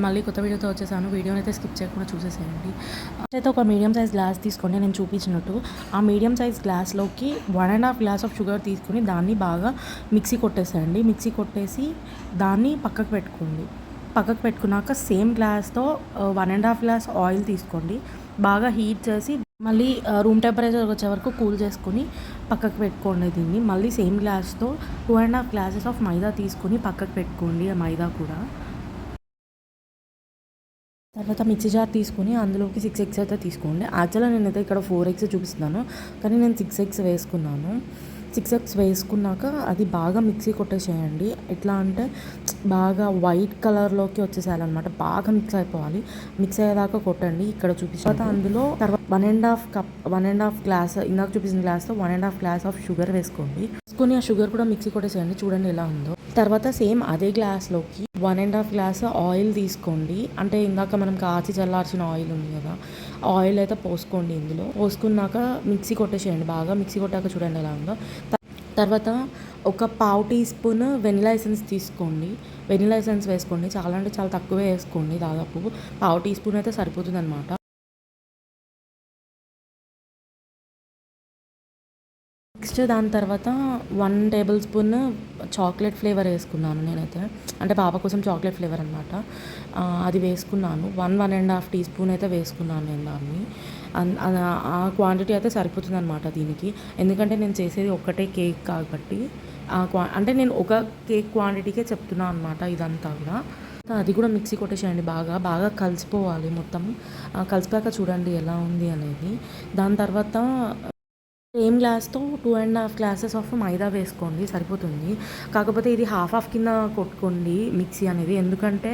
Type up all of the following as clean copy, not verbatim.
మళ్ళీ కొత్త వీడియోతో వచ్చేసాను. వీడియోని అయితే స్కిప్ చేయకుండా చూసేసేయండి. అయితే ఒక మీడియం సైజ్ గ్లాస్ తీసుకోండి, నేను చూపించినట్టు. ఆ మీడియం సైజ్ గ్లాస్లోకి 1½ గ్లాస్ ఆఫ్ షుగర్ తీసుకొని దాన్ని బాగా మిక్సీ కొట్టేసేయండి. మిక్సీ కొట్టేసి దాన్ని పక్కకు పెట్టుకోండి. పక్కకు పెట్టుకున్నాక సేమ్ గ్లాస్తో 1½ గ్లాస్ ఆయిల్ తీసుకోండి. బాగా హీట్ చేసి మళ్ళీ రూమ్ టెంపరేచర్ వచ్చే వరకు కూల్ చేసుకొని పక్కకు పెట్టుకోండి. దీన్ని మళ్ళీ సేమ్ గ్లాస్తో 2½ గ్లాసెస్ ఆఫ్ మైదా తీసుకొని పక్కకు పెట్టుకోండి. ఆ మైదా కూడా తర్వాత మిక్సీ జార్ తీసుకొని అందులోకి 6 ఎగ్స్ అయితే తీసుకోండి. యాక్చువల్గా నేనైతే ఇక్కడ 4 ఎగ్స్ చూపిస్తున్నాను, కానీ నేను 6 ఎగ్స్ వేసుకున్నాను. 6 ఎగ్స్ వేసుకున్నాక అది బాగా మిక్సీ కొట్టేసేయండి. ఎట్లా అంటే బాగా వైట్ కలర్లోకి వచ్చేసేయాలన్నమాట. బాగా మిక్స్ అయిపోవాలి. మిక్స్ అయ్యేదాకా కొట్టండి. ఇక్కడ చూపించిన అందులో తర్వాత 1½ కప్ 1½ గ్లాస్ ఇందాక చూపించిన గ్లాస్తో 1½ గ్లాస్ ఆఫ్ షుగర్ వేసుకోండి. వేసుకొని ఆ షుగర్ కూడా మిక్సీ కొట్టేసేయండి. చూడండి ఎలా ఉందో. తర్వాత సేమ్ అదే గ్లాస్లోకి 1½ గ్లాస్ ఆయిల్ తీసుకోండి. అంటే ఇందాక మనం కాచి చల్లార్చిన ఆయిల్ ఉంది కదా, ఆయిల్ అయితే పోసుకోండి. ఇందులో పోసుకున్నాక మిక్సీ కొట్టేసేయండి. బాగా మిక్సీ కొట్టాక చూడండి ఎలా ఉందో. తర్వాత ఒక ½ టీ స్పూన్ వెనిలా ఎసెన్స్ తీసుకోండి. వెనిలా ఎసెన్స్ వేసుకోండి. చాలా అంటే చాలా తక్కువే వేసుకోండి. దాదాపు ½ టీ స్పూన్ అయితే సరిపోతుంది అనమాట. నెక్స్ట్ దాని తర్వాత 1 టేబుల్ స్పూన్ చాక్లెట్ ఫ్లేవర్ వేసుకున్నాను నేనైతే. అంటే పాప కోసం చాక్లెట్ ఫ్లేవర్ అనమాట. అది వేసుకున్నాను. 1½ టీ స్పూన్ అయితే వేసుకున్నాను నేను దాన్ని. ఆ క్వాంటిటీ అయితే సరిపోతుంది అనమాట దీనికి. ఎందుకంటే నేను చేసేది ఒక్కటే కేక్ కాబట్టి అంటే నేను ఒక కేక్ క్వాంటిటీకే చెప్తున్నాను అనమాట ఇదంతా కూడా. అది కూడా మిక్సీ కొట్టేసేయండి. బాగా బాగా కలిసిపోవాలి మొత్తం. కలిసిపోయాక చూడండి ఎలా ఉంది అనేది. దాని తర్వాత సేమ్ గ్లాస్తో 2½ గ్లాసెస్ ఆఫ్ మైదా వేసుకోండి, సరిపోతుంది. కాకపోతే ఇది హాఫ్ కింద కొట్టుకోండి మిక్సీ అనేది. ఎందుకంటే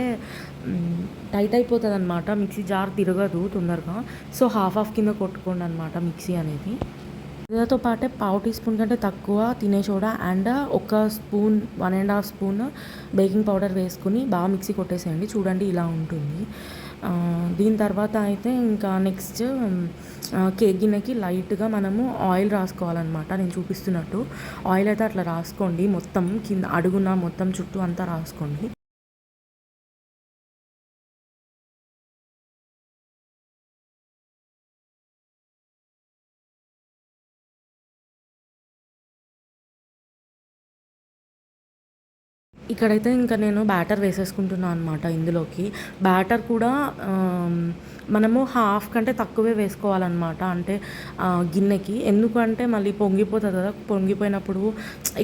టైట్ అయిపోతుంది అనమాట. మిక్సీ జార్ తిరగదు తొందరగా. సో హాఫ్ కింద కొట్టుకోండి అనమాట మిక్సీ అనేది. మైదాతో పాటే ½ టీ స్పూన్ కంటే తక్కువ తినే సోడా అండ్ ఒక స్పూన్ 1½ స్పూన్ బేకింగ్ పౌడర్ వేసుకుని బాగా మిక్సీ కొట్టేసేయండి. చూడండి ఇలా ఉంటుంది. దీని తర్వాత అయితే ఇంకా నెక్స్ట్ కేక్ గిన్నెకి లైట్గా మనము ఆయిల్ రాసుకోవాలన్నమాట. నేను చూపిస్తున్నట్టు ఆయిల్ అయితే అట్లా రాసుకోండి. మొత్తం కింద అడుగున మొత్తం చుట్టూ అంతా రాసుకోండి. ఇక్కడైతే ఇంకా నేను బ్యాటర్ వేసేసుకుంటున్నాను అనమాట ఇందులోకి. బ్యాటర్ కూడా మనము హాఫ్ కంటే తక్కువే వేసుకోవాలన్నమాట. అంటే గిన్నెకి. ఎందుకంటే మళ్ళీ పొంగిపోతుంది కదా, పొంగిపోయినప్పుడు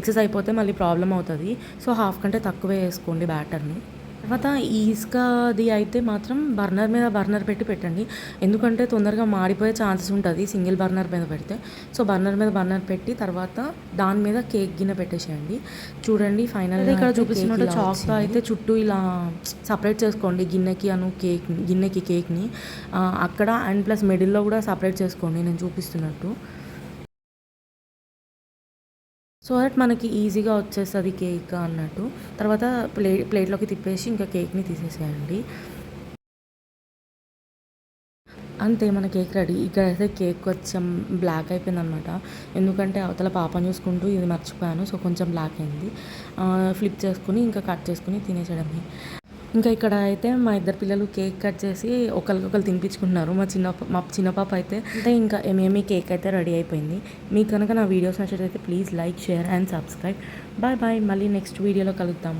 ఎక్సెస్ అయిపోతే మళ్ళీ ప్రాబ్లం అవుతుంది. సో హాఫ్ కంటే తక్కువే వేసుకోండి బ్యాటర్ని. తర్వాత ఈ ఇసుకది అయితే మాత్రం బర్నర్ పెట్టి పెట్టండి. ఎందుకంటే తొందరగా మాడిపోయే ఛాన్సెస్ ఉంటుంది సింగిల్ బర్నర్ మీద పెడితే. సో బర్నర్ పెట్టి తర్వాత దాని మీద కేక్ గిన్నె పెట్టేసేయండి. చూడండి ఫైనల్గా ఇక్కడ చూపిస్తున్నట్టు చాక్తో అయితే చుట్టూ ఇలా సపరేట్ చేసుకోండి గిన్నెకి కేక్ని అక్కడ అండ్ ప్లస్ మిడిల్లో కూడా సపరేట్ చేసుకోండి నేను చూపిస్తున్నట్టు. సో దట్ మనకి ఈజీగా వచ్చేస్తుంది కేక్ అన్నట్టు. తర్వాత ప్లేట్లోకి తిప్పేసి ఇంకా కేక్ని తీసేసేయండి. అంతే మన కేక్ రెడీ. ఇక్కడైతే కేక్ కొంచెం బ్లాక్ అయిపోయింది అనమాట. ఎందుకంటే అవతల పాపను చూసుకుంటూ ఇది మర్చిపోయాను. సో కొంచెం బ్లాక్ అయింది. ఫ్లిప్ చేసుకుని ఇంకా కట్ చేసుకుని తినేసేయడమే. ఇంకా ఇక్కడ అయితే మా ఇద్దరు పిల్లలు కేక్ కట్ చేసి ఒకరికొకరు తినిపించుకుంటున్నారు. మా చిన్న పాప అయితే అంటే ఇంకా ఏమేమి కేక్ అయితే రెడీ అయిపోయింది. మీకు కనుక నా వీడియోస్ నచ్చినట్లయితే please like, share and subscribe. Bye bye. మళ్ళీ నెక్స్ట్ వీడియోలో కలుద్దాం.